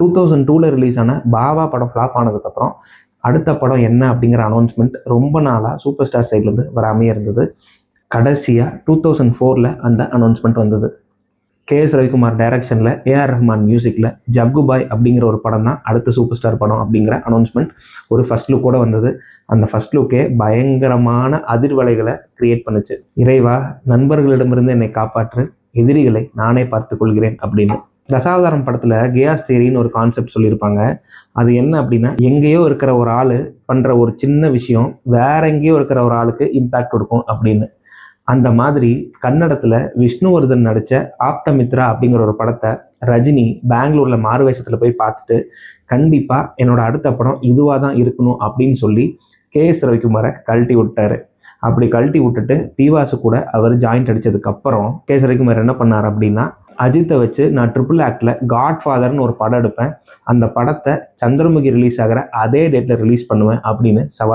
2002ல் release ஆன பாவா படம் flop ஆனதுக்கப்புறம் அடுத்த படம் என்ன அப்படிங்கிற அனௌன்ஸ்மெண்ட் ரொம்ப நாளாக சூப்பர் ஸ்டார் சைட்லேருந்து வராமே இருந்தது. கடைசியாக 2004ல் அந்த அனௌன்ஸ்மெண்ட் வந்தது. கே.எஸ். ரவிக்குமார் டைரக்ஷனில் ஏஆர் ரஹ்மான் மியூசிக்கில் ஜக்குபாய் அப்படிங்கிற ஒரு படம் தான் அடுத்த சூப்பர் ஸ்டார் படம் அப்படிங்கிற அனௌன்ஸ்மெண்ட் ஒரு ஃபர்ஸ்ட் லுக்கோட வந்தது. அந்த ஃபர்ஸ்ட் லுக்கே பயங்கரமான அதிர்வலைகளை கிரியேட் பண்ணுச்சு. இறைவா, நண்பர்களிடமிருந்து என்னை காப்பாற்று, எதிரிகளை நானே பார்த்து கொள்கிறேன் அப்படின்னு. தசாவதாரம் படத்தில் கியாஸ் தியரின்னு ஒரு கான்செப்ட் சொல்லியிருப்பாங்க. அது என்ன அப்படின்னா, எங்கேயோ இருக்கிற ஒரு ஆள் பண்ணுற ஒரு சின்ன விஷயம் வேற எங்கேயோ இருக்கிற ஒரு ஆளுக்கு இம்பேக்ட் கொடுக்கும் அப்படின்னு. அந்த மாதிரி கன்னடத்தில் விஷ்ணுவர்தன் நடித்த ஆப்தமித்ரா அப்படிங்கிற ஒரு படத்தை ரஜினி பெங்களூரில் மாறுவேஷத்தில் போய் பார்த்துட்டு கண்டிப்பாக என்னோட அடுத்த படம் இதுவாக தான் இருக்கணும் அப்படின்னு சொல்லி கே.எஸ். ரவிக்குமாரை கழட்டி விட்டாரு. அப்படி கழட்டி விட்டுட்டு பிவாசு கூட அவர் ஜாயிண்ட் அடித்ததுக்கப்புறம் கே.எஸ். ரவிக்குமார் என்ன பண்ணார் அப்படின்னா, அஜித்தை வச்சு நான் ட்ரிபிள் ஆக்டில் காட்ஃபாதர்னு ஒரு படம் எடுப்பேன், அந்த படத்தை சந்திரமுகி ரிலீஸ் ஆகிற அதே டேட்டில் ரிலீஸ் பண்ணுவேன் அப்படின்னு சவால்